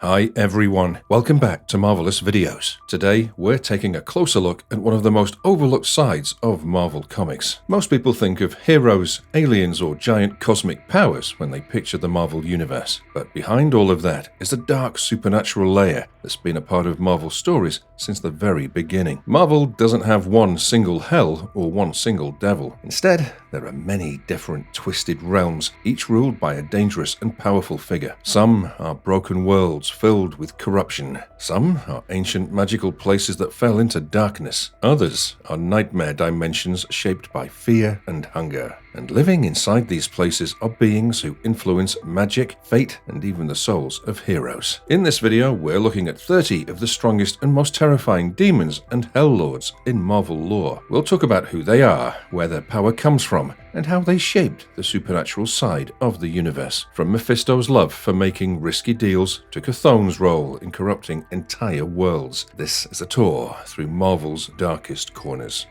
Hi everyone, welcome back to Marvelous Videos. Today we're taking a closer look at one of the most overlooked sides of Marvel Comics. Most people think of heroes, aliens or giant cosmic powers when they picture the Marvel Universe. But behind all of that is a dark supernatural layer that's been a part of Marvel stories since the very beginning. Marvel doesn't have one single hell or one single devil. Instead, there are many different twisted realms, each ruled by a dangerous and powerful figure. Some are broken worlds filled with corruption. Some are ancient magical places that fell into darkness. Others are nightmare dimensions shaped by fear and hunger. And living inside these places are beings who influence magic, fate, and even the souls of heroes. In this video, we're looking at 30 of the strongest and most terrifying demons and Helllords in Marvel lore. We'll talk about who they are, where their power comes from, and how they shaped the supernatural side of the universe. From Mephisto's love for making risky deals to Chthon's role in corrupting entire worlds, this is a tour through Marvel's darkest corners.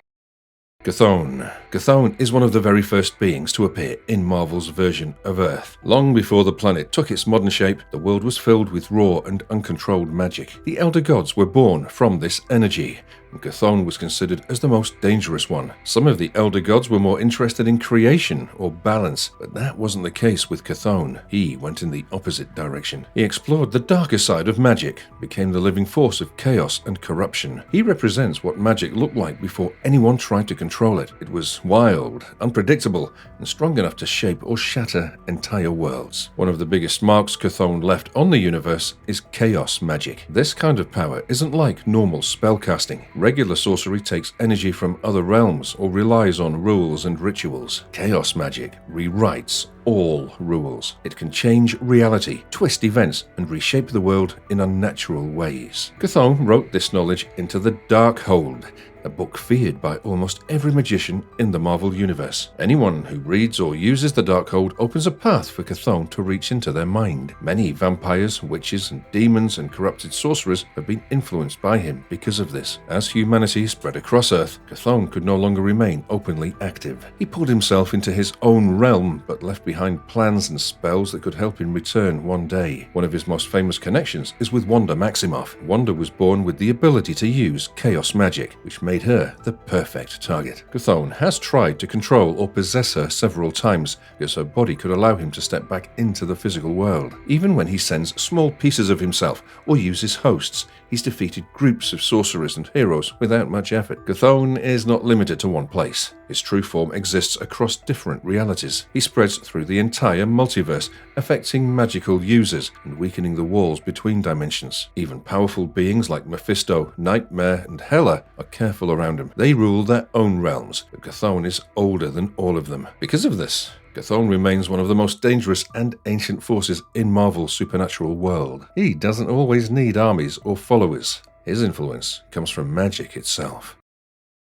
Chthon. Chthon is one of the very first beings to appear in Marvel's version of Earth. Long before the planet took its modern shape, the world was filled with raw and uncontrolled magic. The elder gods were born from this energy, and Chthon was considered as the most dangerous one. Some of the elder gods were more interested in creation or balance, but that wasn't the case with Chthon. He went in the opposite direction. He explored the darker side of magic, became the living force of chaos and corruption. He represents what magic looked like before anyone tried to control it. It was wild, unpredictable, and strong enough to shape or shatter entire worlds. One of the biggest marks Chthon left on the universe is chaos magic. This kind of power isn't like normal spellcasting. Regular sorcery takes energy from other realms or relies on rules and rituals. Chaos magic rewrites all rules. It can change reality, twist events, and reshape the world in unnatural ways. Chthon wrote this knowledge into the Darkhold, a book feared by almost every magician in the Marvel Universe. Anyone who reads or uses the Darkhold opens a path for Chthon to reach into their mind. Many vampires, witches, and demons and corrupted sorcerers have been influenced by him because of this. As humanity spread across Earth, Chthon could no longer remain openly active. He pulled himself into his own realm, but left behind plans and spells that could help him return one day. One of his most famous connections is with Wanda Maximoff. Wanda was born with the ability to use chaos magic, which made her the perfect target. Chthon has tried to control or possess her several times because her body could allow him to step back into the physical world. Even when he sends small pieces of himself or uses hosts, he's defeated groups of sorcerers and heroes without much effort. Chthon is not limited to one place. His true form exists across different realities. He spreads through the entire multiverse, affecting magical users and weakening the walls between dimensions. Even powerful beings like Mephisto, Nightmare, and Hela are careful around him. They rule their own realms, but Chthon is older than all of them. Because of this, Chthon remains one of the most dangerous and ancient forces in Marvel's supernatural world. He doesn't always need armies or followers. His influence comes from magic itself.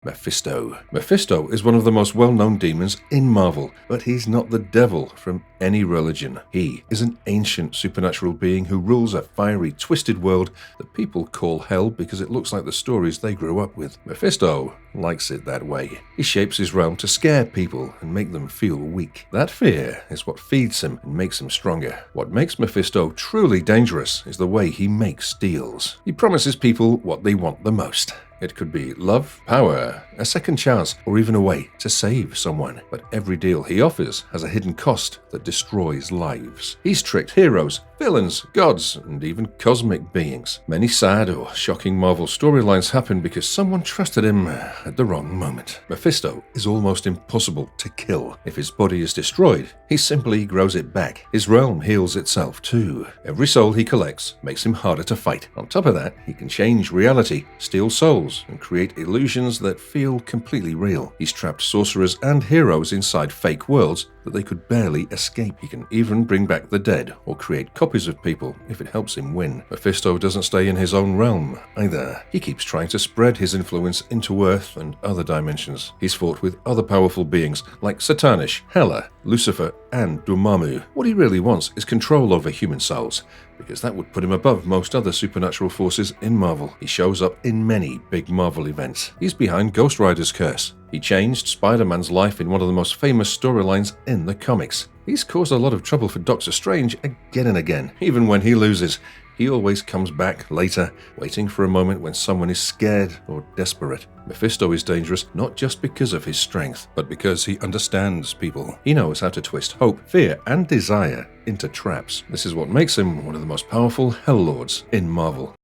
Mephisto. Mephisto is one of the most well-known demons in Marvel, but he's not the devil from any religion. He is an ancient supernatural being who rules a fiery, twisted world that people call hell because it looks like the stories they grew up with. Mephisto likes it that way. He shapes his realm to scare people and make them feel weak. That fear is what feeds him and makes him stronger. What makes Mephisto truly dangerous is the way he makes deals. He promises people what they want the most. It could be love, power, a second chance, or even a way to save someone. But every deal he offers has a hidden cost that destroys lives. He's tricked heroes, villains, gods, and even cosmic beings. Many sad or shocking Marvel storylines happen because someone trusted him at the wrong moment. Mephisto is almost impossible to kill. If his body is destroyed, he simply grows it back. His realm heals itself too. Every soul he collects makes him harder to fight. On top of that, he can change reality, steal souls, and create illusions that feel completely real. He's trapped sorcerers and heroes inside fake worlds that they could barely escape. He can even bring back the dead or create copies of people if it helps him win. Mephisto doesn't stay in his own realm either. He keeps trying to spread his influence into Earth and other dimensions. He's fought with other powerful beings like Satanish, Hela, Lucifer, and Dormammu. What he really wants is control over human souls, because that would put him above most other supernatural forces in Marvel. He shows up in many big Marvel events. He's behind Ghost Rider's curse. He changed Spider-Man's life in one of the most famous storylines in the comics. He's caused a lot of trouble for Doctor Strange again and again. Even when he loses, he always comes back later, waiting for a moment when someone is scared or desperate. Mephisto is dangerous not just because of his strength, but because he understands people. He knows how to twist hope, fear, and desire into traps. This is what makes him one of the most powerful Helllords in Marvel.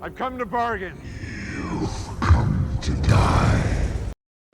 I've come to bargain. You've come to die.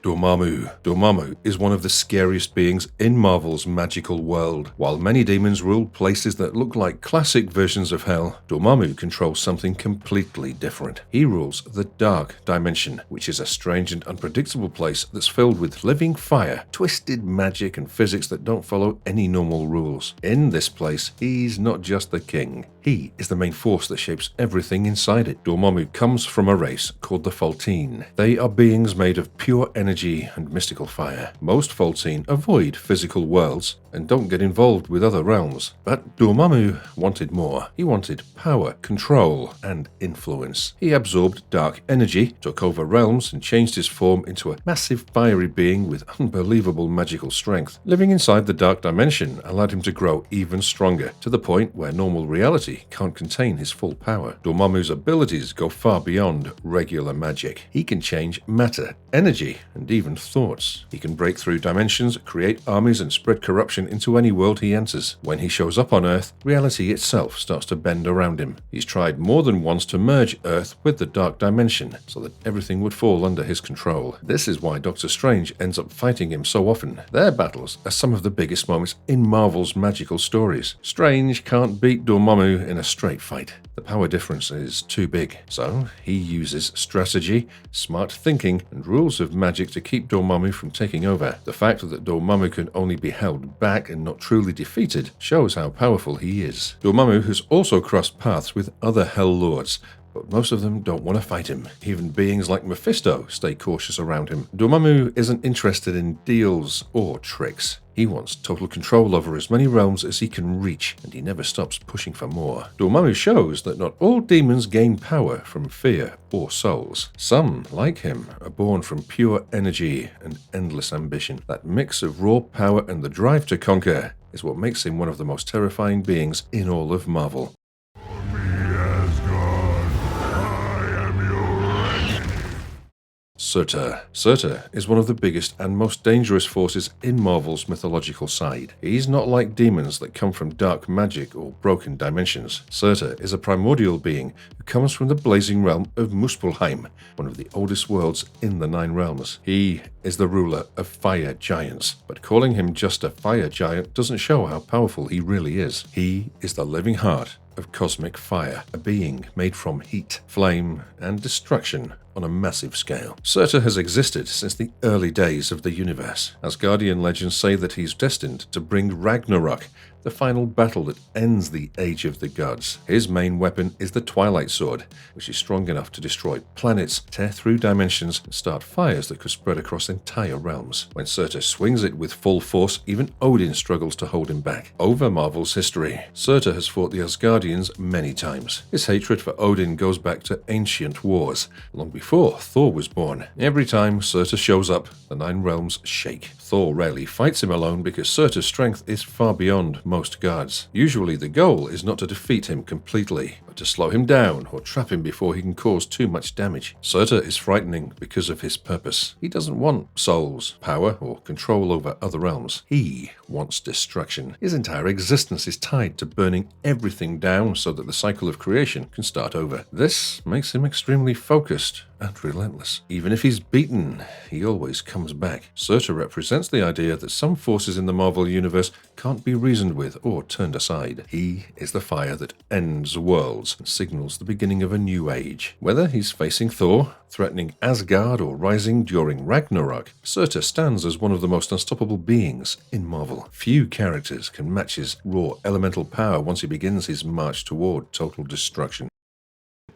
Dormammu. Dormammu is one of the scariest beings in Marvel's magical world. While many demons rule places that look like classic versions of hell, Dormammu controls something completely different. He rules the Dark Dimension, which is a strange and unpredictable place that's filled with living fire, twisted magic, and physics that don't follow any normal rules. In this place, he's not just the king. He is the main force that shapes everything inside it. Dormammu comes from a race called the Chthon. They are beings made of pure energy and mystical fire. Most Chthon avoid physical worlds and don't get involved with other realms. But Dormammu wanted more. He wanted power, control, and influence. He absorbed dark energy, took over realms, and changed his form into a massive fiery being with unbelievable magical strength. Living inside the Dark Dimension allowed him to grow even stronger, to the point where normal reality can't contain his full power. Dormammu's abilities go far beyond regular magic. He can change matter, energy, and even thoughts. He can break through dimensions, create armies, and spread corruption into any world he enters. When he shows up on Earth, reality itself starts to bend around him. He's tried more than once to merge Earth with the Dark Dimension so that everything would fall under his control. This is why Doctor Strange ends up fighting him so often. Their battles are some of the biggest moments in Marvel's magical stories. Strange can't beat Dormammu in a straight fight. The power difference is too big, so he uses strategy, smart thinking, and rules of magic to keep Dormammu from taking over. The fact that Dormammu can only be held back and not truly defeated shows how powerful he is. Dormammu has also crossed paths with other Helllords, but most of them don't want to fight him. Even beings like Mephisto stay cautious around him. Dormammu isn't interested in deals or tricks. He wants total control over as many realms as he can reach, and he never stops pushing for more. Dormammu shows that not all demons gain power from fear or souls. Some, like him, are born from pure energy and endless ambition. That mix of raw power and the drive to conquer is what makes him one of the most terrifying beings in all of Marvel. Chthon is one of the biggest and most dangerous forces in Marvel's mythological side. He's not like demons that come from dark magic or broken dimensions. Chthon is a primordial being who comes from the blazing realm of Muspelheim, one of the oldest worlds in the Nine Realms. He is the ruler of fire giants, but calling him just a fire giant doesn't show how powerful he really is. He is the living heart of cosmic fire, a being made from heat, flame, and destruction on a massive scale. Chthon has existed since the early days of the universe. Asgardian legends say that he's destined to bring Ragnarok, the final battle that ends the Age of the Gods. His main weapon is the Twilight Sword, which is strong enough to destroy planets, tear through dimensions, and start fires that could spread across entire realms. When Chthon swings it with full force, even Odin struggles to hold him back. Over Marvel's history, Chthon has fought the Asgardians many times. His hatred for Odin goes back to ancient wars, long before Thor was born. Every time Chthon shows up, the Nine Realms shake. Thor rarely fights him alone because Chthon's strength is far beyond most gods. Usually the goal is not to defeat him completely, but to slow him down or trap him before he can cause too much damage. Chthon is frightening because of his purpose. He doesn't want souls, power, or control over other realms. He wants destruction. His entire existence is tied to burning everything down so that the cycle of creation can start over. This makes him extremely focused and relentless. Even if he's beaten, he always comes back. Chthon represents the idea that some forces in the Marvel Universe can't be reasoned with or turned aside. He is the fire that ends worlds and signals the beginning of a new age. Whether he's facing Thor, threatening Asgard, or rising during Ragnarok, Chthon stands as one of the most unstoppable beings in Marvel. Few characters can match his raw elemental power once he begins his march toward total destruction.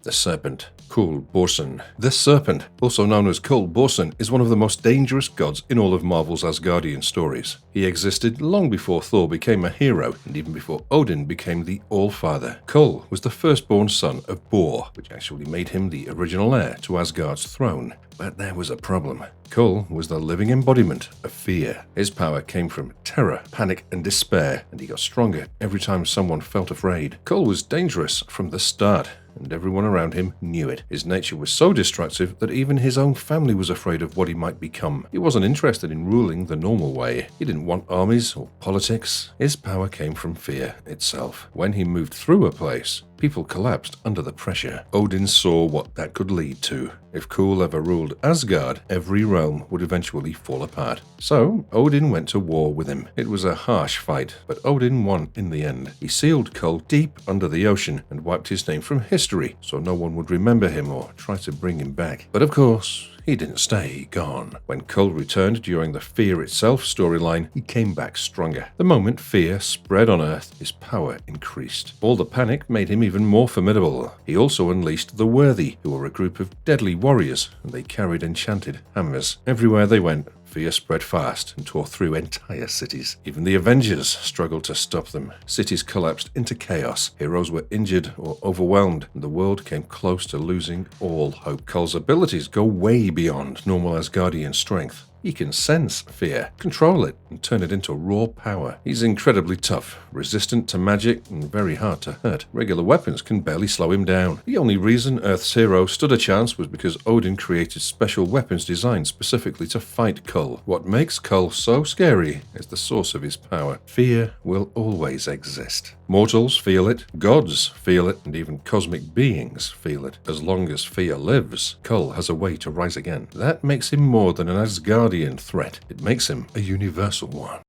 The serpent, Kul Borson. This serpent, also known as Kul Borson, is one of the most dangerous gods in all of Marvel's Asgardian stories. He existed long before Thor became a hero, and even before Odin became the All-Father. Kul was the firstborn son of Bor, which actually made him the original heir to Asgard's throne. But there was a problem. Kul was the living embodiment of fear. His power came from terror, panic, and despair, and he got stronger every time someone felt afraid. Kul was dangerous from the start, and everyone around him knew it. His nature was so destructive that even his own family was afraid of what he might become. He wasn't interested in ruling the normal way. He didn't want armies or politics. His power came from fear itself. When he moved through a place, people collapsed under the pressure. Odin saw what that could lead to. If Kul ever ruled Asgard, every realm would eventually fall apart. So, Odin went to war with him. It was a harsh fight, but Odin won in the end. He sealed Kul deep under the ocean and wiped his name from history, so no one would remember him or try to bring him back. But of course, he didn't stay gone. When Kul returned during the Fear Itself storyline, he came back stronger. The moment fear spread on Earth, his power increased. All the panic made him even more formidable. He also unleashed the Worthy, who were a group of deadly warriors, and they carried enchanted hammers. Everywhere they went, fear spread fast and tore through entire cities. Even the Avengers struggled to stop them. Cities collapsed into chaos. Heroes were injured or overwhelmed, and the world came close to losing all hope. Kul's abilities go way beyond normal Asgardian strength. He can sense fear, control it, and turn it into raw power. He's incredibly tough, resistant to magic, and very hard to hurt. Regular weapons can barely slow him down. The only reason Earth's hero stood a chance was because Odin created special weapons designed specifically to fight Kul. What makes Kul so scary is the source of his power. Fear will always exist. Mortals feel it, gods feel it, and even cosmic beings feel it. As long as fear lives, Kul has a way to rise again. That makes him more than an Asgardian threat. It makes him a universal one.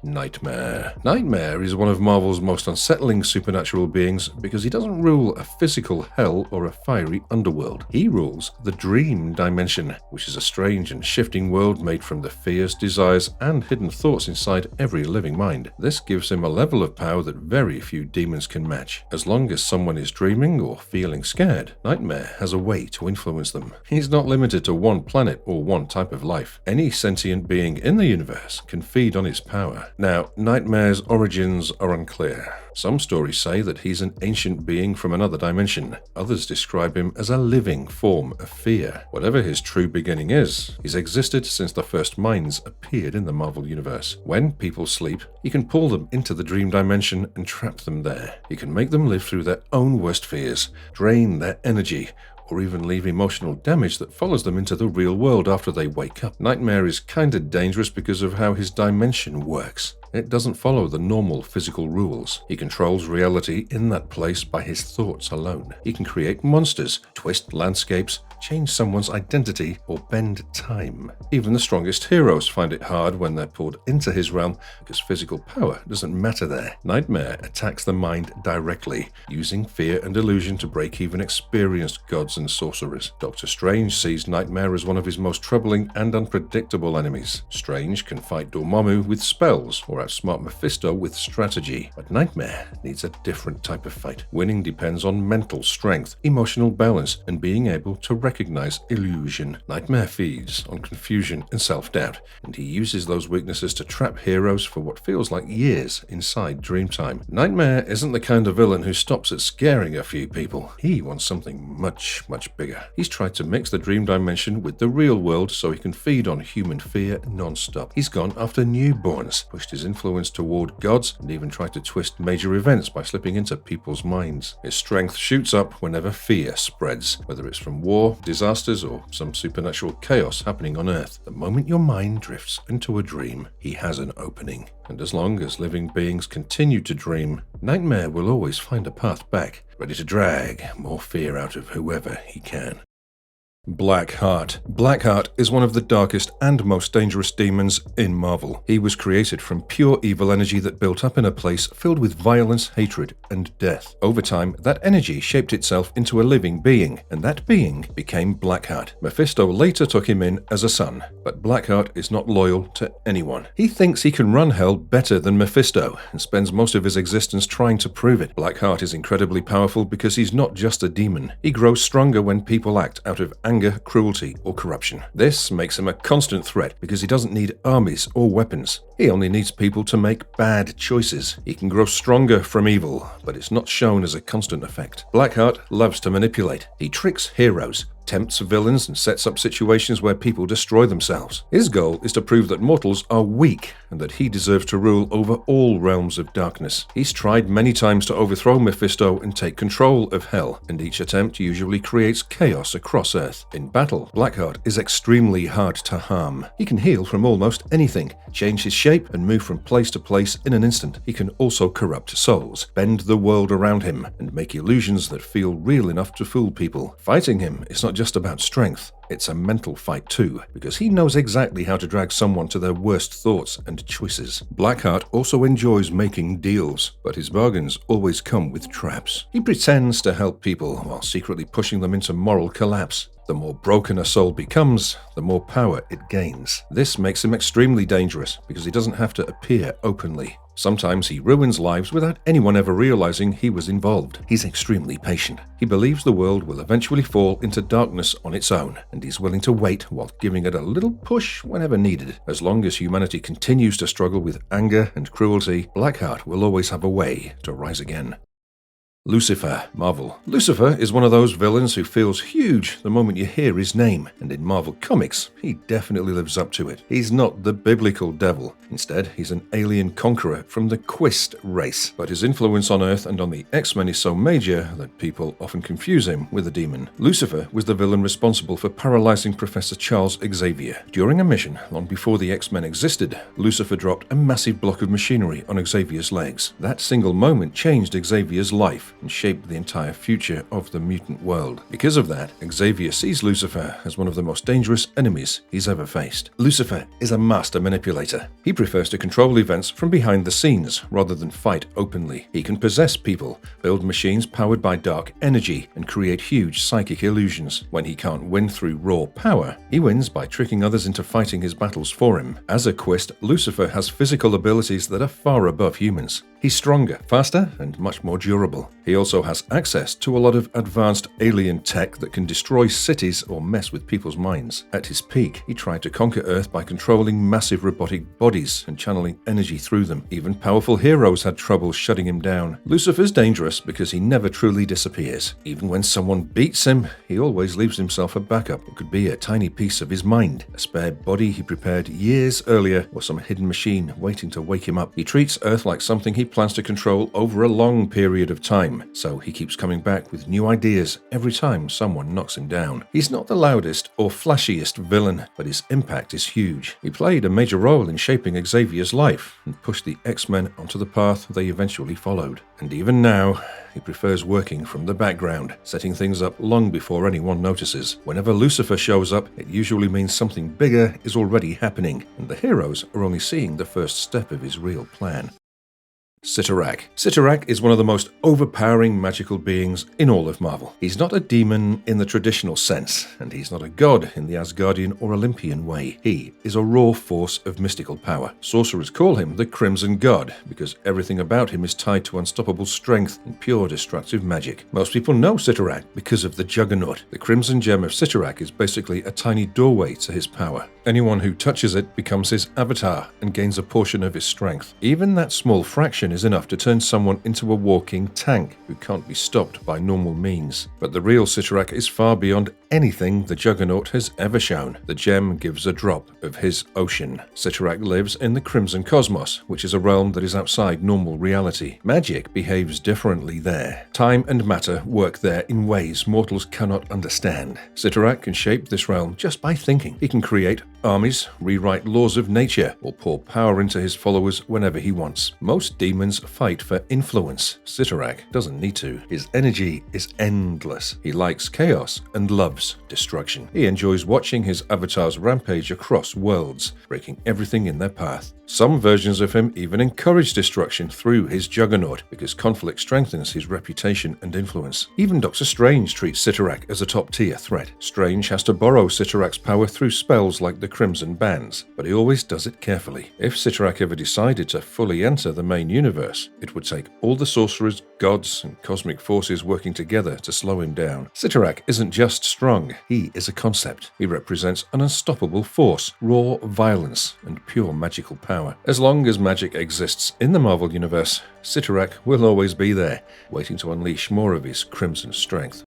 Nightmare. Nightmare is one of Marvel's most unsettling supernatural beings because he doesn't rule a physical hell or a fiery underworld. He rules the dream dimension, which is a strange and shifting world made from the fears, desires, and hidden thoughts inside every living mind. This gives him a level of power that very few demons can match. As long as someone is dreaming or feeling scared, Nightmare has a way to influence them. He's not limited to one planet or one type of life. Any sentient being in the universe can feed on his power. Now, Nightmare's origins are unclear. Some stories say that he's an ancient being from another dimension. Others describe him as a living form of fear. Whatever his true beginning is, he's existed since the first minds appeared in the Marvel Universe. When people sleep, he can pull them into the dream dimension and trap them there. He can make them live through their own worst fears, drain their energy, or even leave emotional damage that follows them into the real world after they wake up. Nightmare is kinda dangerous because of how his dimension works. It doesn't follow the normal physical rules. He controls reality in that place by his thoughts alone. He can create monsters, twist landscapes, change someone's identity, or bend time. Even the strongest heroes find it hard when they're pulled into his realm because physical power doesn't matter there. Nightmare attacks the mind directly, using fear and illusion to break even experienced gods and sorcerers. Doctor Strange sees Nightmare as one of his most troubling and unpredictable enemies. Strange can fight Dormammu with spells or outsmart Mephisto with strategy, but Nightmare needs a different type of fight. Winning depends on mental strength, emotional balance, and being able to recognize illusion. Nightmare feeds on confusion and self-doubt, and he uses those weaknesses to trap heroes for what feels like years inside Dreamtime. Nightmare isn't the kind of villain who stops at scaring a few people. He wants something much bigger. He's tried to mix the dream dimension with the real world so he can feed on human fear non-stop. He's gone after newborns, pushed his influence toward gods, and even tried to twist major events by slipping into people's minds. His strength shoots up whenever fear spreads, whether it's from war, disasters, or some supernatural chaos happening on Earth. The moment your mind drifts into a dream, he has an opening. And as long as living beings continue to dream, Nightmare will always find a path back, ready to drag more fear out of whoever he can. Blackheart. Blackheart is one of the darkest and most dangerous demons in Marvel. He was created from pure evil energy that built up in a place filled with violence, hatred, and death. Over time, that energy shaped itself into a living being, and that being became Blackheart. Mephisto later took him in as a son, but Blackheart is not loyal to anyone. He thinks he can run hell better than Mephisto, and spends most of his existence trying to prove it. Blackheart is incredibly powerful because he's not just a demon. He grows stronger when people act out of anger, cruelty, or corruption. This makes him a constant threat because he doesn't need armies or weapons. He only needs people to make bad choices. He can grow stronger from evil, but it's not shown as a constant effect. Blackheart loves to manipulate. He tricks heroes, tempts villains, and sets up situations where people destroy themselves. His goal is to prove that mortals are weak and that he deserves to rule over all realms of darkness. He's tried many times to overthrow Mephisto and take control of Hell, and each attempt usually creates chaos across Earth. In battle, Blackheart is extremely hard to harm. He can heal from almost anything, change his shape, and move from place to place in an instant. He can also corrupt souls, bend the world around him, and make illusions that feel real enough to fool people. Fighting him is not just about strength, it's a mental fight too, because he knows exactly how to drag someone to their worst thoughts and choices. Blackheart also enjoys making deals, but his bargains always come with traps. He pretends to help people while secretly pushing them into moral collapse. The more broken a soul becomes, the more power it gains. This makes him extremely dangerous because he doesn't have to appear openly. Sometimes he ruins lives without anyone ever realizing he was involved. He's extremely patient. He believes the world will eventually fall into darkness on its own, and he's willing to wait while giving it a little push whenever needed. As long as humanity continues to struggle with anger and cruelty, Blackheart will always have a way to rise again. Lucifer, Marvel. Lucifer is one of those villains who feels huge the moment you hear his name, and in Marvel Comics, he definitely lives up to it. He's not the biblical devil. Instead, he's an alien conqueror from the Quist race, but his influence on Earth and on the X-Men is so major that people often confuse him with a demon. Lucifer was the villain responsible for paralyzing Professor Charles Xavier. During a mission, long before the X-Men existed, Lucifer dropped a massive block of machinery on Xavier's legs. That single moment changed Xavier's life and shaped the entire future of the mutant world. Because of that, Xavier sees Lucifer as one of the most dangerous enemies he's ever faced. Lucifer is a master manipulator. He prefers to control events from behind the scenes rather than fight openly. He can possess people, build machines powered by dark energy, and create huge psychic illusions. When he can't win through raw power, he wins by tricking others into fighting his battles for him. As a Quist, Lucifer has physical abilities that are far above humans. He's stronger, faster, and much more durable. He also has access to a lot of advanced alien tech that can destroy cities or mess with people's minds. At his peak, he tried to conquer Earth by controlling massive robotic bodies and channeling energy through them. Even powerful heroes had trouble shutting him down. Lucifer's dangerous because he never truly disappears. Even when someone beats him, he always leaves himself a backup. It could be a tiny piece of his mind, a spare body he prepared years earlier, or some hidden machine waiting to wake him up. He treats Earth like something he plans to control over a long period of time, so he keeps coming back with new ideas every time someone knocks him down. He's not the loudest or flashiest villain, but his impact is huge. He played a major role in shaping Xavier's life and pushed the X-Men onto the path they eventually followed. And even now, he prefers working from the background, setting things up long before anyone notices. Whenever Lucifer shows up, it usually means something bigger is already happening, and the heroes are only seeing the first step of his real plan. Cyttorak. Cyttorak is one of the most overpowering magical beings in all of Marvel. He's not a demon in the traditional sense, and he's not a god in the Asgardian or Olympian way. He is a raw force of mystical power. Sorcerers call him the Crimson God, because everything about him is tied to unstoppable strength and pure destructive magic. Most people know Cyttorak because of the Juggernaut. The Crimson Gem of Cyttorak is basically a tiny doorway to his power. Anyone who touches it becomes his avatar and gains a portion of his strength. Even that small fraction is enough to turn someone into a walking tank who can't be stopped by normal means. But the real Cyttorak is far beyond anything the Juggernaut has ever shown. The gem gives a drop of his ocean. Cyttorak lives in the Crimson Cosmos, which is a realm that is outside normal reality. Magic behaves differently there. Time and matter work there in ways mortals cannot understand. Cyttorak can shape this realm just by thinking. He can create armies, rewrite laws of nature, or pour power into his followers whenever he wants. Most demons fight for influence. Cyttorak doesn't need to. His energy is endless. He likes chaos and loves destruction. He enjoys watching his avatars rampage across worlds, breaking everything in their path. Some versions of him even encourage destruction through his juggernaut, because conflict strengthens his reputation and influence. Even Doctor Strange treats Cyttorak as a top-tier threat. Strange has to borrow Cyttorak's power through spells like the Crimson Bands, but he always does it carefully. If Cyttorak ever decided to fully enter the main universe, it would take all the sorcerers, gods, and cosmic forces working together to slow him down. Cyttorak isn't just strong, he is a concept. He represents an unstoppable force, raw violence, and pure magical power. As long as magic exists in the Marvel Universe, Cyttorak will always be there, waiting to unleash more of his crimson strength.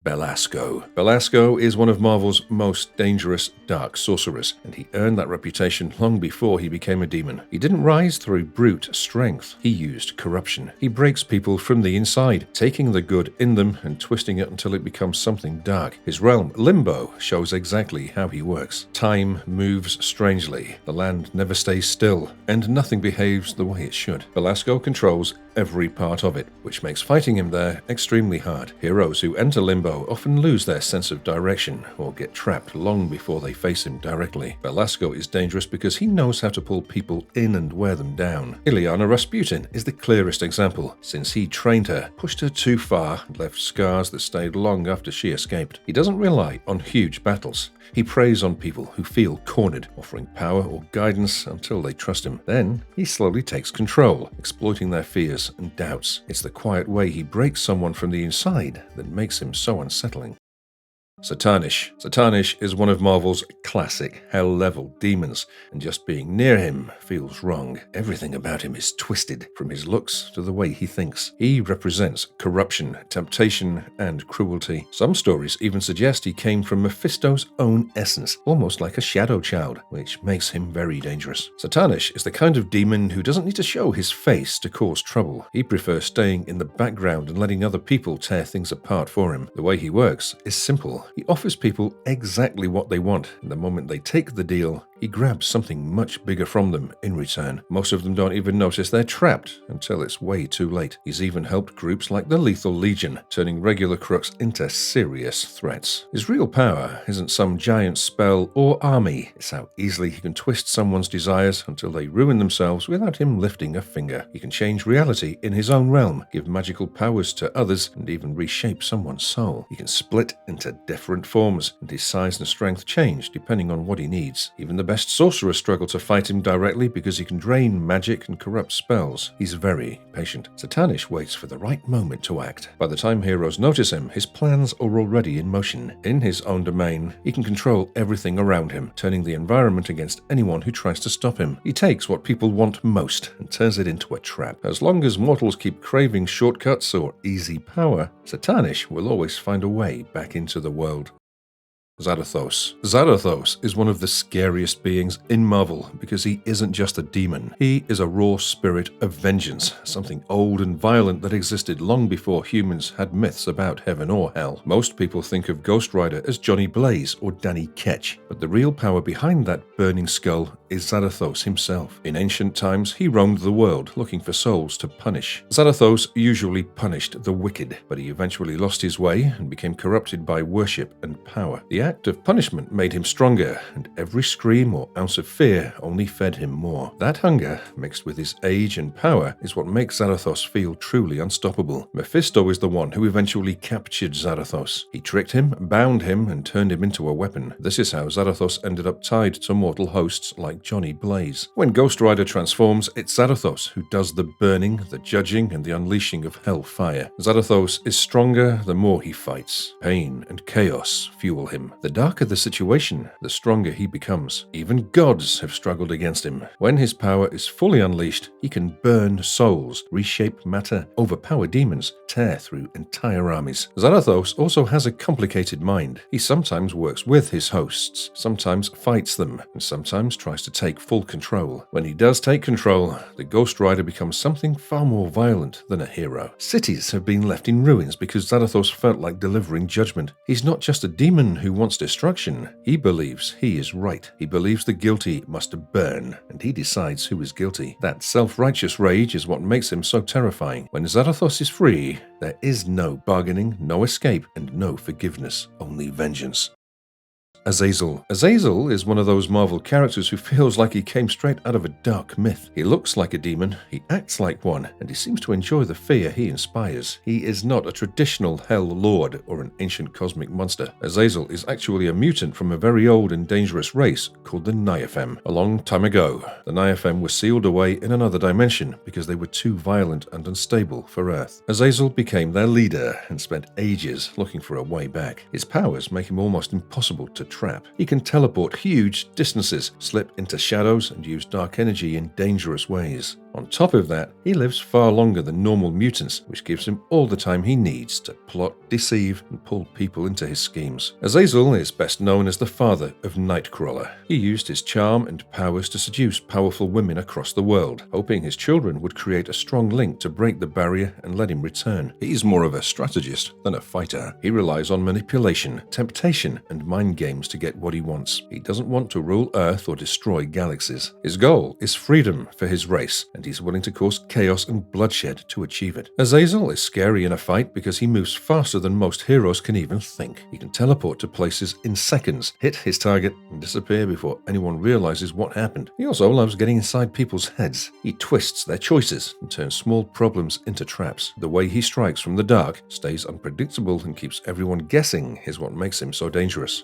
Belasco. Belasco is one of Marvel's most dangerous dark sorcerers, and he earned that reputation long before he became a demon. He didn't rise through brute strength, he used corruption. He breaks people from the inside, taking the good in them and twisting it until it becomes something dark. His realm, Limbo, shows exactly how he works. Time moves strangely, the land never stays still, and nothing behaves the way it should. Belasco controls every part of it, which makes fighting him there extremely hard. Heroes who enter Limbo often lose their sense of direction or get trapped long before they face him directly. Belasco is dangerous because he knows how to pull people in and wear them down. Ilyana Rasputin is the clearest example, since he trained her, pushed her too far, and left scars that stayed long after she escaped. He doesn't rely on huge battles. He preys on people who feel cornered, offering power or guidance until they trust him. Then, he slowly takes control, exploiting their fears and doubts. It's the quiet way he breaks someone from the inside that makes him so unsettling. Satannish. Satannish is one of Marvel's classic hell-level demons, and just being near him feels wrong. Everything about him is twisted, from his looks to the way he thinks. He represents corruption, temptation, and cruelty. Some stories even suggest he came from Mephisto's own essence, almost like a shadow child, which makes him very dangerous. Satannish is the kind of demon who doesn't need to show his face to cause trouble. He prefers staying in the background and letting other people tear things apart for him. The way he works is simple. He offers people exactly what they want, and the moment they take the deal, he grabs something much bigger from them in return. Most of them don't even notice they're trapped until it's way too late. He's even helped groups like the Lethal Legion, turning regular crooks into serious threats. His real power isn't some giant spell or army. It's how easily he can twist someone's desires until they ruin themselves without him lifting a finger. He can change reality in his own realm, give magical powers to others, and even reshape someone's soul. He can split into different forms, and his size and strength change depending on what he needs. Even the best sorcerers struggle to fight him directly because he can drain magic and corrupt spells. He's very patient. Satannish waits for the right moment to act. By the time heroes notice him, his plans are already in motion. In his own domain, he can control everything around him, turning the environment against anyone who tries to stop him. He takes what people want most and turns it into a trap. As long as mortals keep craving shortcuts or easy power, Satannish will always find a way back into the world. Zarathos. Zarathos is one of the scariest beings in Marvel because he isn't just a demon. He is a raw spirit of vengeance, something old and violent that existed long before humans had myths about heaven or hell. Most people think of Ghost Rider as Johnny Blaze or Danny Ketch, but the real power behind that burning skull is Zarathos himself. In ancient times, he roamed the world looking for souls to punish. Zarathos usually punished the wicked, but he eventually lost his way and became corrupted by worship and power. The act of punishment made him stronger, and every scream or ounce of fear only fed him more. That hunger, mixed with his age and power, is what makes Zarathos feel truly unstoppable. Mephisto is the one who eventually captured Zarathos. He tricked him, bound him, and turned him into a weapon. This is how Zarathos ended up tied to mortal hosts like Johnny Blaze. When Ghost Rider transforms, it's Zarathos who does the burning, the judging, and the unleashing of hellfire. Zarathos is stronger the more he fights. Pain and chaos fuel him. The darker the situation, the stronger he becomes. Even gods have struggled against him. When his power is fully unleashed, he can burn souls, reshape matter, overpower demons, tear through entire armies. Zarathos also has a complicated mind. He sometimes works with his hosts, sometimes fights them, and sometimes tries to take full control. When he does take control, the Ghost Rider becomes something far more violent than a hero. Cities have been left in ruins because Zarathos felt like delivering judgment. He's not just a demon who wants wants destruction, he believes he is right. He believes the guilty must burn, and he decides who is guilty. That self-righteous rage is what makes him so terrifying. When Zarathos is free, there is no bargaining, no escape, and no forgiveness, only vengeance. Azazel. Azazel is one of those Marvel characters who feels like he came straight out of a dark myth. He looks like a demon, he acts like one, and he seems to enjoy the fear he inspires. He is not a traditional Helllord or an ancient cosmic monster. Azazel is actually a mutant from a very old and dangerous race called the Niafem. A long time ago, the Niafem were sealed away in another dimension because they were too violent and unstable for Earth. Azazel became their leader and spent ages looking for a way back. His powers make him almost impossible to trap. He can teleport huge distances, slip into shadows, and use dark energy in dangerous ways. On top of that, he lives far longer than normal mutants, which gives him all the time he needs to plot, deceive, and pull people into his schemes. Azazel is best known as the father of Nightcrawler. He used his charm and powers to seduce powerful women across the world, hoping his children would create a strong link to break the barrier and let him return. He's more of a strategist than a fighter. He relies on manipulation, temptation, and mind games to get what he wants. He doesn't want to rule Earth or destroy galaxies. His goal is freedom for his race, and he's willing to cause chaos and bloodshed to achieve it. Azazel is scary in a fight because he moves faster than most heroes can even think. He can teleport to places in seconds, hit his target, and disappear before anyone realizes what happened. He also loves getting inside people's heads. He twists their choices and turns small problems into traps. The way he strikes from the dark, stays unpredictable, and keeps everyone guessing is what makes him so dangerous.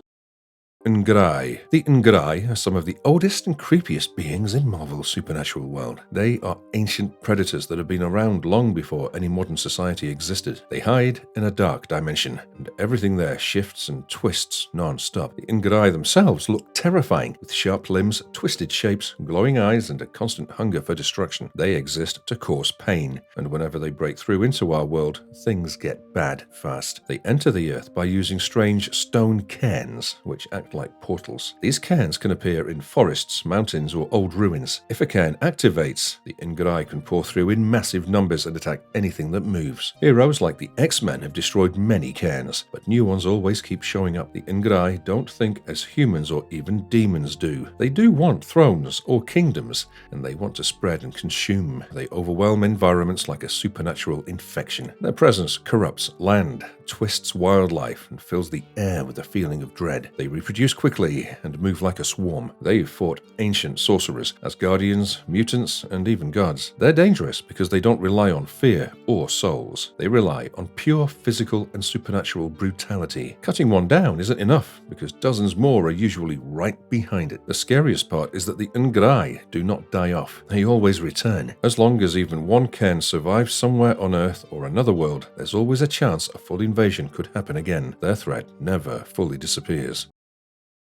Ngrai. The Ngrai are some of the oldest and creepiest beings in Marvel's supernatural world. They are ancient predators that have been around long before any modern society existed. They hide in a dark dimension, and everything there shifts and twists non-stop. The Ngrai themselves look terrifying, with sharp limbs, twisted shapes, glowing eyes, and a constant hunger for destruction. They exist to cause pain, and whenever they break through into our world, things get bad fast. They enter the Earth by using strange stone cairns, which act like portals. These cairns can appear in forests, mountains, or old ruins. If a cairn activates, the Ngrai can pour through in massive numbers and attack anything that moves. Heroes like the X-Men have destroyed many cairns, but new ones always keep showing up. The Ngrai don't think as humans or even demons do. They do want thrones or kingdoms, and they want to spread and consume. They overwhelm environments like a supernatural infection. Their presence corrupts land, twists wildlife, and fills the air with a feeling of dread. They reproduce quickly and move like a swarm. They've fought ancient sorcerers, Asgardians, mutants, and even gods. They're dangerous because they don't rely on fear or souls. They rely on pure physical and supernatural brutality. Cutting one down isn't enough because dozens more are usually right behind it. The scariest part is that the Ngrai do not die off. They always return. As long as even one cairn survives somewhere on Earth or another world, there's always a chance a full invasion could happen again. Their threat never fully disappears.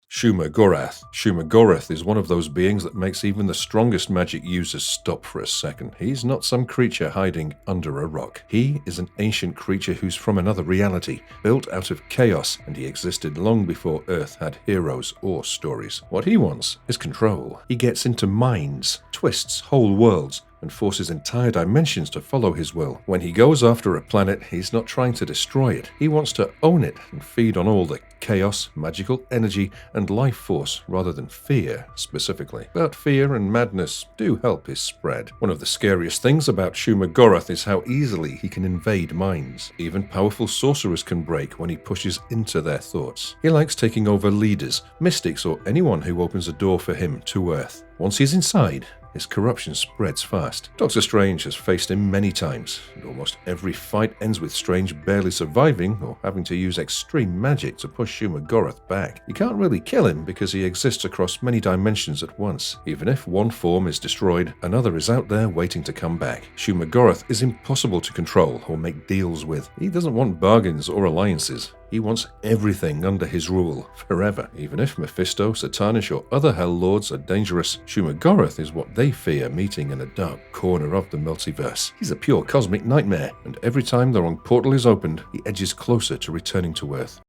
Shuma-Gorath. Shuma-Gorath is one of those beings that makes even the strongest magic users stop for a second. He's not some creature hiding under a rock. He is an ancient creature who's from another reality, built out of chaos, and he existed long before Earth had heroes or stories. What he wants is control. He gets into minds, twists whole worlds, and forces entire dimensions to follow his will. When he goes after a planet, he's not trying to destroy it. He wants to own it and feed on all the chaos, magical energy, and life force rather than fear specifically. But fear and madness do help his spread. One of the scariest things about Shuma-Gorath is how easily he can invade minds. Even powerful sorcerers can break when he pushes into their thoughts. He likes taking over leaders, mystics, or anyone who opens a door for him to Earth. Once he's inside, his corruption spreads fast. Doctor Strange has faced him many times, and almost every fight ends with Strange barely surviving or having to use extreme magic to push Shuma-Gorath back. You can't really kill him because he exists across many dimensions at once. Even if one form is destroyed, another is out there waiting to come back. Shuma-Gorath is impossible to control or make deals with. He doesn't want bargains or alliances. He wants everything under his rule, forever. Even if Mephisto, Satanish, or other Helllords are dangerous, Shuma-Gorath is what they fear meeting in a dark corner of the multiverse. He's a pure cosmic nightmare, and every time the wrong portal is opened, he edges closer to returning to Earth.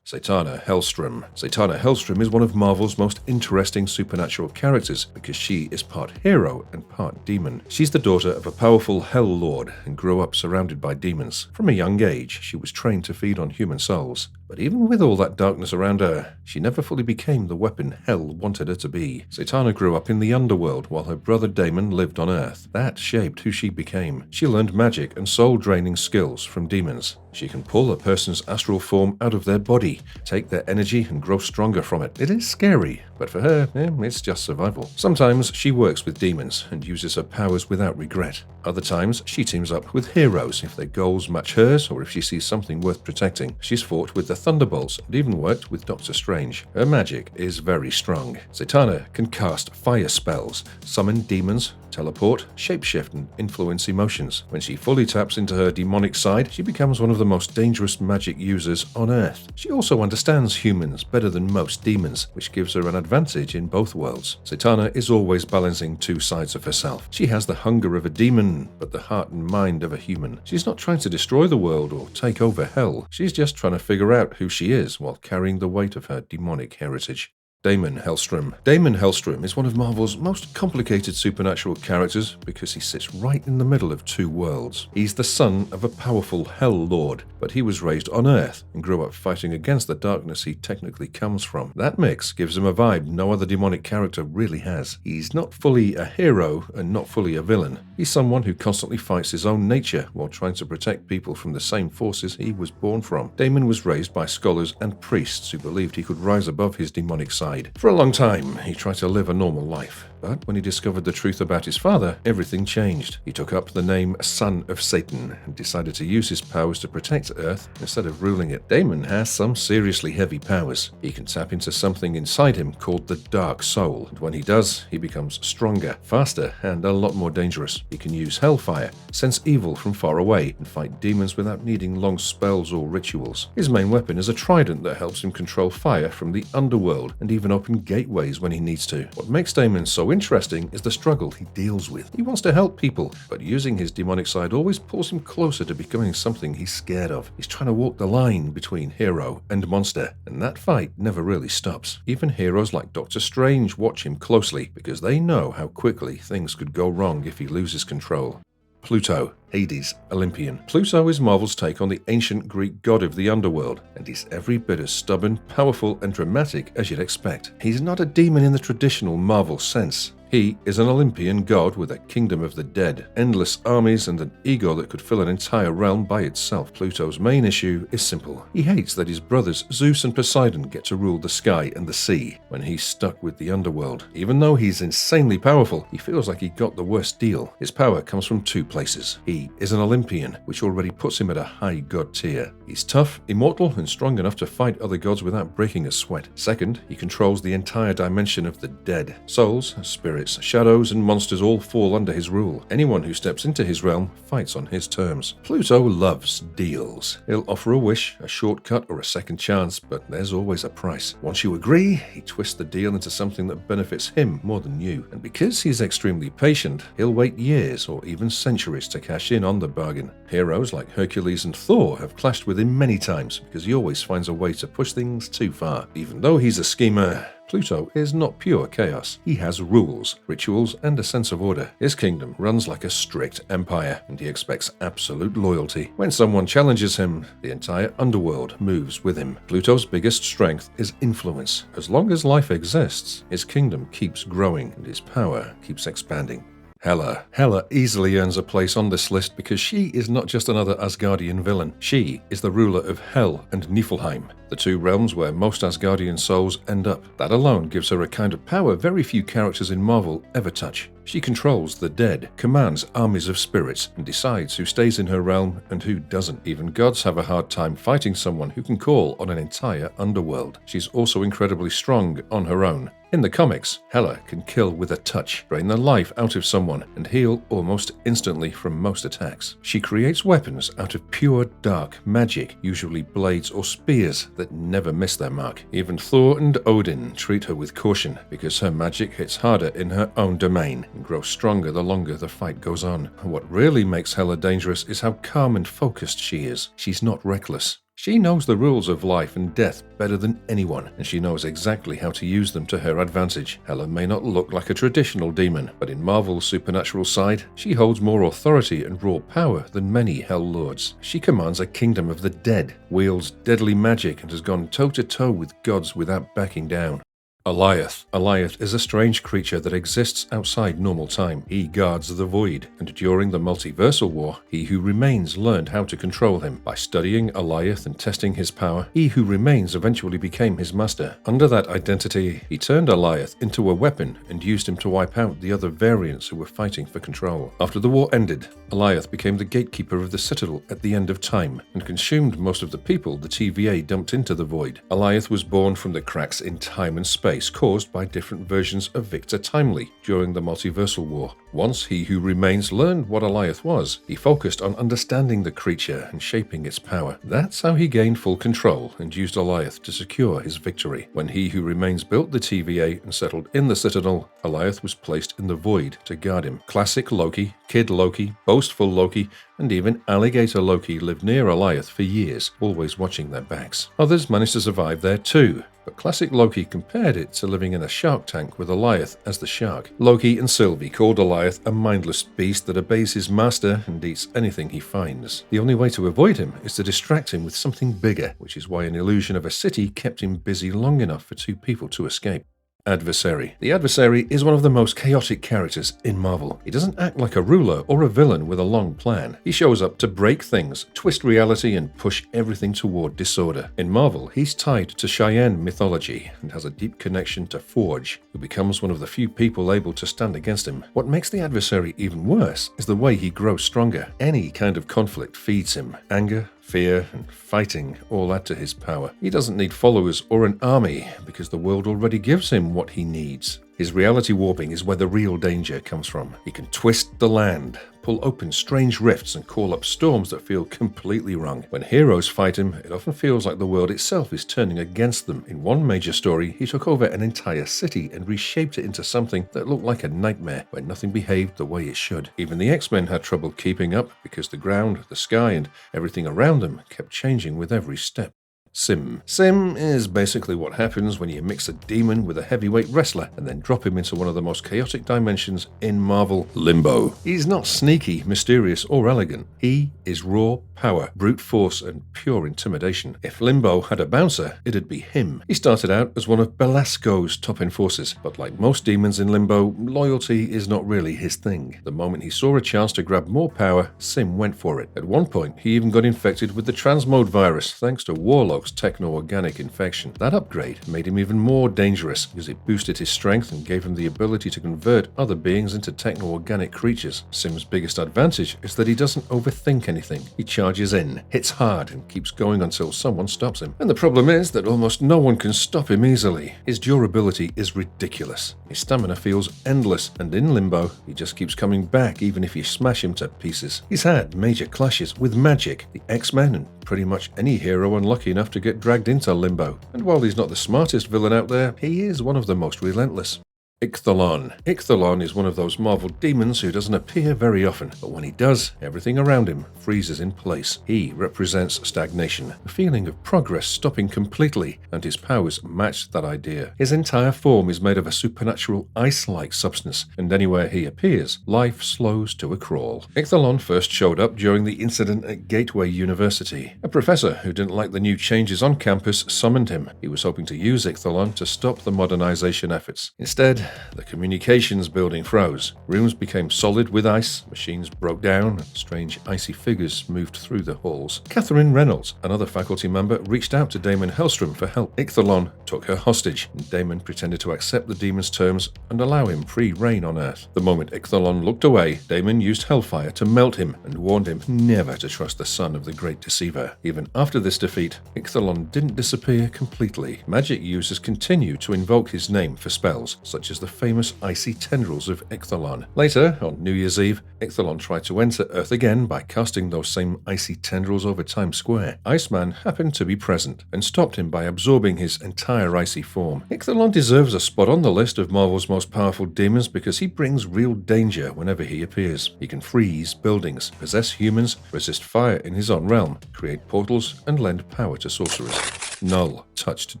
Zatanna Hellstrom. Zatanna Hellstrom is one of Marvel's most interesting supernatural characters because she is part hero and part demon. She's the daughter of a powerful Helllord and grew up surrounded by demons. From a young age, she was trained to feed on human souls, but But even with all that darkness around her, she never fully became the weapon Hell wanted her to be. Zatanna grew up in the underworld while her brother Daemon lived on Earth. That shaped who she became. She learned magic and soul-draining skills from demons. She can pull a person's astral form out of their body, take their energy and grow stronger from it. It is scary, but for her, it's just survival. Sometimes she works with demons and uses her powers without regret. Other times, she teams up with heroes if their goals match hers or if she sees something worth protecting. She's fought with the Thunderbolts and even worked with Doctor Strange. Her magic is very strong. Zatanna can cast fire spells, summon demons, teleport, shapeshift, and influence emotions. When she fully taps into her demonic side, she becomes one of the most dangerous magic users on Earth. She also understands humans better than most demons, which gives her an advantage in both worlds. Zatanna is always balancing two sides of herself. She has the hunger of a demon, but the heart and mind of a human. She's not trying to destroy the world or take over hell. She's just trying to figure out who she is while carrying the weight of her demonic heritage. Daemon Hellstrom. Daemon Hellstrom is one of Marvel's most complicated supernatural characters because he sits right in the middle of two worlds. He's the son of a powerful Helllord, but he was raised on Earth and grew up fighting against the darkness he technically comes from. That mix gives him a vibe no other demonic character really has. He's not fully a hero and not fully a villain. He's someone who constantly fights his own nature while trying to protect people from the same forces he was born from. Daemon was raised by scholars and priests who believed he could rise above his demonic side. For a long time, he tried to live a normal life. But when he discovered the truth about his father, everything changed. He took up the name Son of Satan and decided to use his powers to protect Earth instead of ruling it. Daemon has some seriously heavy powers. He can tap into something inside him called the Dark Soul, and when he does, he becomes stronger, faster, and a lot more dangerous. He can use hellfire, sense evil from far away, and fight demons without needing long spells or rituals. His main weapon is a trident that helps him control fire from the underworld and even open gateways when he needs to. What makes Daemon so interesting is the struggle he deals with. He wants to help people, but using his demonic side always pulls him closer to becoming something he's scared of. He's trying to walk the line between hero and monster, and that fight never really stops. Even heroes like Doctor Strange watch him closely because they know how quickly things could go wrong if he loses control. Pluto, Hades, Olympian. Pluto is Marvel's take on the ancient Greek god of the underworld, and he's every bit as stubborn, powerful, and dramatic as you'd expect. He's not a demon in the traditional Marvel sense. He is an Olympian god with a kingdom of the dead, endless armies, and an ego that could fill an entire realm by itself. Pluto's main issue is simple. He hates that his brothers Zeus and Poseidon get to rule the sky and the sea when he's stuck with the underworld. Even though he's insanely powerful, he feels like he got the worst deal. His power comes from two places. He is an Olympian, which already puts him at a high god tier. He's tough, immortal, and strong enough to fight other gods without breaking a sweat. Second, he controls the entire dimension of the dead. Souls, spirits, shadows, and monsters all fall under his rule. Anyone who steps into his realm fights on his terms. Pluto loves deals. He'll offer a wish, a shortcut, or a second chance, but there's always a price. Once you agree, he twists the deal into something that benefits him more than you. And because he's extremely patient, he'll wait years or even centuries to cash in on the bargain. Heroes like Hercules and Thor have clashed with him many times because he always finds a way to push things too far. Even though he's a schemer, Pluto is not pure chaos. He has rules, rituals, and a sense of order. His kingdom runs like a strict empire, and he expects absolute loyalty. When someone challenges him, the entire underworld moves with him. Pluto's biggest strength is influence. As long as life exists, his kingdom keeps growing, and his power keeps expanding. Hela. Hela easily earns a place on this list because she is not just another Asgardian villain. She is the ruler of Hell and Niflheim, the two realms where most Asgardian souls end up. That alone gives her a kind of power very few characters in Marvel ever touch. She controls the dead, commands armies of spirits, and decides who stays in her realm and who doesn't. Even gods have a hard time fighting someone who can call on an entire underworld. She's also incredibly strong on her own. In the comics, Hela can kill with a touch, drain the life out of someone, and heal almost instantly from most attacks. She creates weapons out of pure dark magic, usually blades or spears that never miss their mark. Even Thor and Odin treat her with caution because her magic hits harder in her own domain and grows stronger the longer the fight goes on. What really makes Hela dangerous is how calm and focused she is. She's not reckless. She knows the rules of life and death better than anyone, and she knows exactly how to use them to her advantage. Hela may not look like a traditional demon, but in Marvel's supernatural side, she holds more authority and raw power than many Helllords. She commands a kingdom of the dead, wields deadly magic, and has gone toe-to-toe with gods without backing down. Alioth. Alioth is a strange creature that exists outside normal time. He guards the void, and during the multiversal war, He Who Remains learned how to control him. By studying Alioth and testing his power, He Who Remains eventually became his master. Under that identity, he turned Alioth into a weapon and used him to wipe out the other variants who were fighting for control. After the war ended, Alioth became the gatekeeper of the Citadel at the end of time, and consumed most of the people the TVA dumped into the void. Alioth was born from the cracks in time and space caused by different versions of Victor Timely during the Multiversal War. Once He Who Remains learned what Alioth was, he focused on understanding the creature and shaping its power. That's how he gained full control and used Alioth to secure his victory. When He Who Remains built the TVA and settled in the Citadel, Alioth was placed in the void to guard him. Classic Loki, Kid Loki, Boastful Loki, and even Alligator Loki lived near Alioth for years, always watching their backs. Others managed to survive there too, but classic Loki compared it to living in a shark tank with Alioth as the shark. Loki and Sylvie called Alioth a mindless beast that obeys his master and eats anything he finds. The only way to avoid him is to distract him with something bigger, which is why an illusion of a city kept him busy long enough for two people to escape. Adversary. The Adversary is one of the most chaotic characters in Marvel. He doesn't act like a ruler or a villain with a long plan. He shows up to break things, twist reality, and push everything toward disorder. In Marvel, he's tied to Cheyenne mythology and has a deep connection to Forge, who becomes one of the few people able to stand against him. What makes the Adversary even worse is the way he grows stronger. Any kind of conflict feeds him. Anger, fear, and fighting all add to his power. He doesn't need followers or an army because the world already gives him what he needs. His reality warping is where the real danger comes from. He can twist the land, pull open strange rifts, and call up storms that feel completely wrong. When heroes fight him, it often feels like the world itself is turning against them. In one major story, he took over an entire city and reshaped it into something that looked like a nightmare, where nothing behaved the way it should. Even the X-Men had trouble keeping up because the ground, the sky, and everything around them kept changing with every step. Sim. Sim is basically what happens when you mix a demon with a heavyweight wrestler and then drop him into one of the most chaotic dimensions in Marvel, Limbo. He's not sneaky, mysterious, or elegant. He is raw power, brute force, and pure intimidation. If Limbo had a bouncer, it'd be him. He started out as one of Belasco's top enforcers, but like most demons in Limbo, loyalty is not really his thing. The moment he saw a chance to grab more power, Sim went for it. At one point, he even got infected with the transmode virus thanks to Warlock's techno-organic infection. That upgrade made him even more dangerous because it boosted his strength and gave him the ability to convert other beings into techno-organic creatures. Sim's biggest advantage is that he doesn't overthink anything. He charges in, hits hard, and keeps going until someone stops him. And the problem is that almost no one can stop him easily. His durability is ridiculous. His stamina feels endless, and in Limbo, he just keeps coming back even if you smash him to pieces. He's had major clashes with Magic, the X-Men, and pretty much any hero unlucky enough to get dragged into Limbo. And while he's not the smartest villain out there, he is one of the most relentless. Chthon. Chthon is one of those Marvel demons who doesn't appear very often, but when he does, everything around him freezes in place. He represents stagnation, a feeling of progress stopping completely, and his powers match that idea. His entire form is made of a supernatural ice-like substance, and anywhere he appears, life slows to a crawl. Chthon first showed up during the incident at Gateway University. A professor who didn't like the new changes on campus summoned him. He was hoping to use Chthon to stop the modernization efforts. Instead, the communications building froze. Rooms became solid with ice, machines broke down, and strange icy figures moved through the halls. Catherine Reynolds, another faculty member, reached out to Damon Hellstrom for help. Chthon took her hostage, and Damon pretended to accept the demon's terms and allow him free reign on Earth. The moment Chthon looked away, Damon used Hellfire to melt him and warned him never to trust the son of the Great Deceiver. Even after this defeat, Chthon didn't disappear completely. Magic users continued to invoke his name for spells, such as as the famous icy tendrils of Chthon. Later, on New Year's Eve, Chthon tried to enter Earth again by casting those same icy tendrils over Times Square. Iceman happened to be present and stopped him by absorbing his entire icy form. Chthon deserves a spot on the list of Marvel's most powerful demons because he brings real danger whenever he appears. He can freeze buildings, possess humans, resist fire in his own realm, create portals, and lend power to sorcerers. Null-touched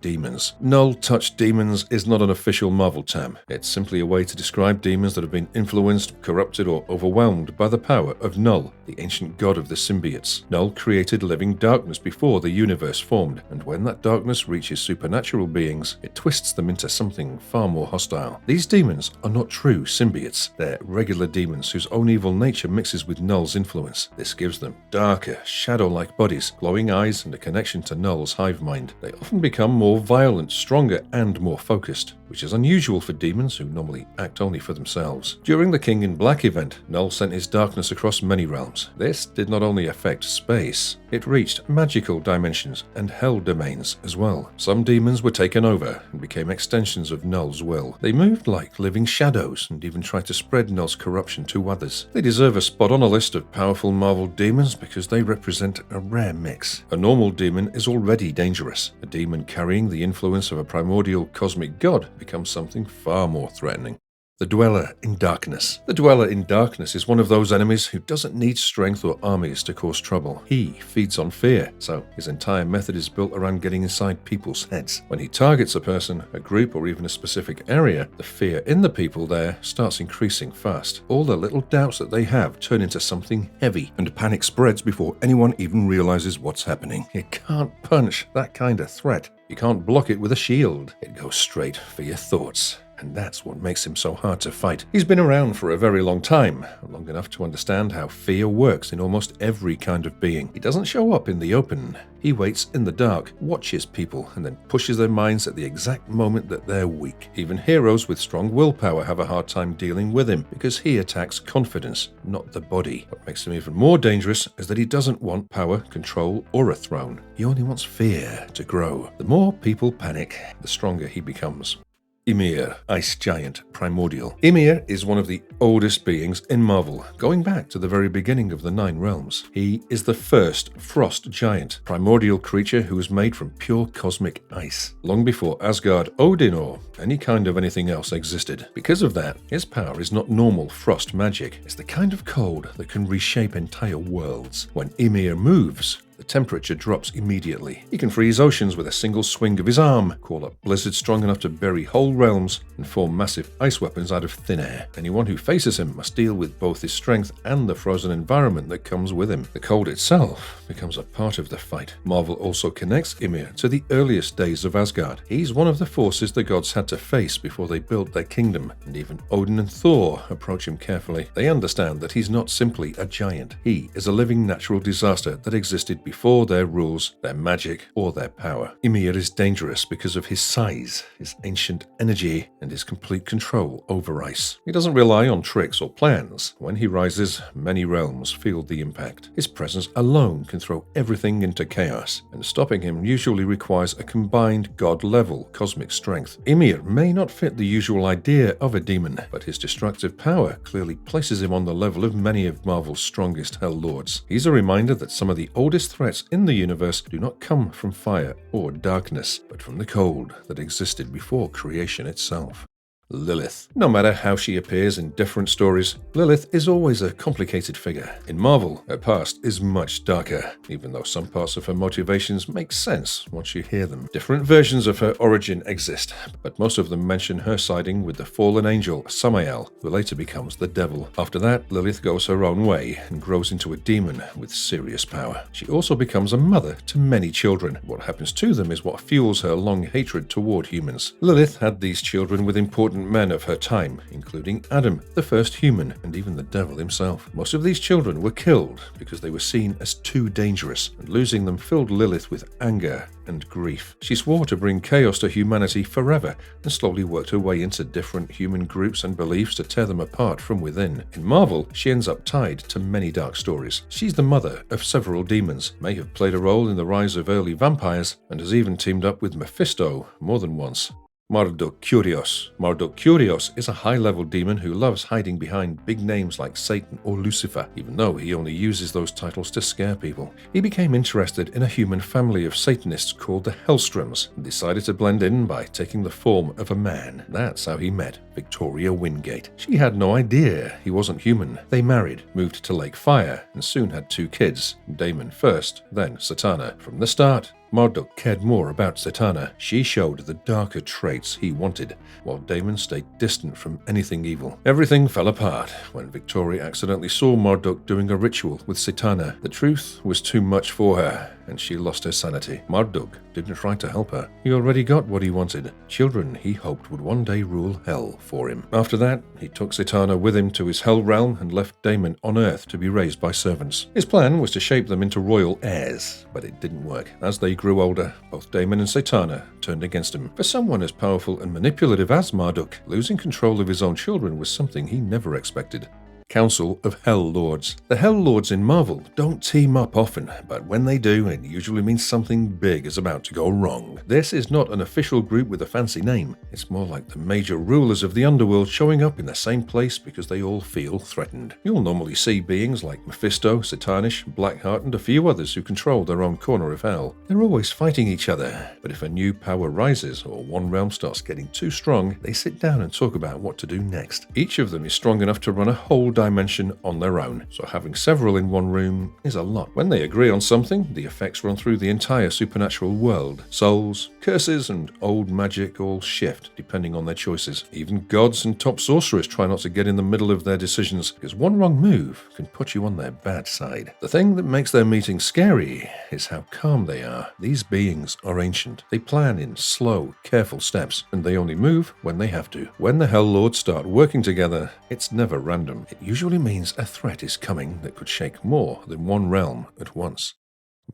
demons. Null-touched demons is not an official Marvel term. It's simply a way to describe demons that have been influenced, corrupted, or overwhelmed by the power of Null, the ancient god of the symbiotes. Null created living darkness before the universe formed, and when that darkness reaches supernatural beings, it twists them into something far more hostile. These demons are not true symbiotes. They're regular demons whose own evil nature mixes with Null's influence. This gives them darker, shadow-like bodies, glowing eyes, and a connection to Null's hive mind. They often become more violent, stronger, and more focused, which is unusual for demons who normally act only for themselves. During the King in Black event, Null sent his darkness across many realms. This did not only affect space, it reached magical dimensions and hell domains as well. Some demons were taken over and became extensions of Null's will. They moved like living shadows and even tried to spread Null's corruption to others. They deserve a spot on a list of powerful Marvel demons because they represent a rare mix. A normal demon is already dangerous. A demon carrying the influence of a primordial cosmic god becomes something far more threatening. The Dweller in Darkness. The Dweller in Darkness is one of those enemies who doesn't need strength or armies to cause trouble. He feeds on fear, so his entire method is built around getting inside people's heads. When he targets a person, a group, or even a specific area, the fear in the people there starts increasing fast. All the little doubts that they have turn into something heavy, and panic spreads before anyone even realizes what's happening. You can't punch that kind of threat. You can't block it with a shield. It goes straight for your thoughts. And that's what makes him so hard to fight. He's been around for a very long time, long enough to understand how fear works in almost every kind of being. He doesn't show up in the open. He waits in the dark, watches people, and then pushes their minds at the exact moment that they're weak. Even heroes with strong willpower have a hard time dealing with him because he attacks confidence, not the body. What makes him even more dangerous is that he doesn't want power, control, or a throne. He only wants fear to grow. The more people panic, the stronger he becomes. Ymir, Ice Giant, Primordial. Ymir is one of the oldest beings in Marvel, going back to the very beginning of the Nine Realms. He is the first frost giant, primordial creature who was made from pure cosmic ice, long before Asgard, Odin, or any kind of anything else existed. Because of that, his power is not normal frost magic. It's the kind of cold that can reshape entire worlds. When Ymir moves, the temperature drops immediately. He can freeze oceans with a single swing of his arm, call up blizzards strong enough to bury whole realms, and form massive ice weapons out of thin air. Anyone who faces him must deal with both his strength and the frozen environment that comes with him. The cold itself becomes a part of the fight. Marvel also connects Ymir to the earliest days of Asgard. He's one of the forces the gods had to face before they built their kingdom, and even Odin and Thor approach him carefully. They understand that he's not simply a giant. He is a living natural disaster that existed before their rules, their magic, or their power. Ymir is dangerous because of his size, his ancient energy, and his complete control over ice. He doesn't rely on tricks or plans. When he rises, many realms feel the impact. His presence alone can throw everything into chaos, and stopping him usually requires a combined god-level cosmic strength. Ymir may not fit the usual idea of a demon, but his destructive power clearly places him on the level of many of Marvel's strongest Helllords. He's a reminder that some of the oldest threats in the universe do not come from fire or darkness, but from the cold that existed before creation itself. Lilith. No matter how she appears in different stories, Lilith is always a complicated figure. In Marvel, her past is much darker, even though some parts of her motivations make sense once you hear them. Different versions of her origin exist, but most of them mention her siding with the fallen angel Samael, who later becomes the devil. After that, Lilith goes her own way and grows into a demon with serious power. She also becomes a mother to many children. What happens to them is what fuels her long hatred toward humans. Lilith had these children with important men of her time, including Adam, the first human, and even the devil himself. Most of these children were killed because they were seen as too dangerous, and losing them filled Lilith with anger and grief. She swore to bring chaos to humanity forever, and slowly worked her way into different human groups and beliefs to tear them apart from within. In Marvel, she ends up tied to many dark stories. She's the mother of several demons, may have played a role in the rise of early vampires, and has even teamed up with Mephisto more than once. Marduk Curios. Marduk Curios is a high-level demon who loves hiding behind big names like Satan or Lucifer, even though he only uses those titles to scare people. He became interested in a human family of Satanists called the Helllords and decided to blend in by taking the form of a man. That's how he met Victoria Wingate. She had no idea he wasn't human. They married, moved to Lake Fire, and soon had 2 kids, Damon first, then Satana. From the start, Marduk cared more about Satana. She showed the darker traits he wanted, while Damon stayed distant from anything evil. Everything fell apart when Victoria accidentally saw Marduk doing a ritual with Satana. The truth was too much for her, and she lost her sanity. Marduk didn't try to help her. He already got what he wanted. Children he hoped would one day rule hell for him. After that, he took Satana with him to his hell realm and left Damon on Earth to be raised by servants. His plan was to shape them into royal heirs, but it didn't work. As they grew older, both Damon and Satana turned against him. For someone as powerful and manipulative as Marduk, losing control of his own children was something he never expected. Council of Helllords. The Helllords in Marvel don't team up often, but when they do, it usually means something big is about to go wrong. This is not an official group with a fancy name. It's more like the major rulers of the underworld showing up in the same place because they all feel threatened. You'll normally see beings like Mephisto, Satanish, Blackheart, and a few others who control their own corner of hell. They're always fighting each other, but if a new power rises or one realm starts getting too strong, they sit down and talk about what to do next. Each of them is strong enough to run a whole dimension on their own, so having several in one room is a lot. When they agree on something, the effects run through the entire supernatural world. Souls, curses, and old magic all shift depending on their choices. Even gods and top sorcerers try not to get in the middle of their decisions, because one wrong move can put you on their bad side. The thing that makes their meetings scary is how calm they are. These beings are ancient. They plan in slow, careful steps, and they only move when they have to. When the Helllords start working together, it's never random. It usually means a threat is coming that could shake more than one realm at once.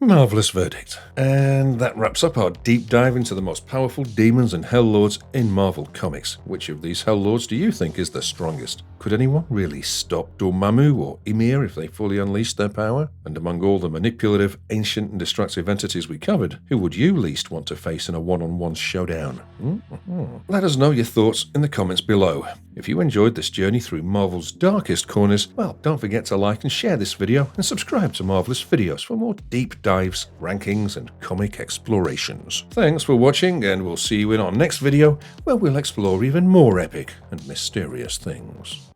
Marvelous verdict. And that wraps up our deep dive into the most powerful demons and Helllords in Marvel Comics. Which of these Helllords do you think is the strongest? Could anyone really stop Dormammu or Ymir if they fully unleashed their power? And among all the manipulative, ancient, and destructive entities we covered, who would you least want to face in a one-on-one showdown? Let us know your thoughts in the comments below. If you enjoyed this journey through Marvel's darkest corners, well, don't forget to like and share this video and subscribe to Marvelous Videos for more deep dives, rankings, and comic explorations. Thanks for watching, and we'll see you in our next video where we'll explore even more epic and mysterious things.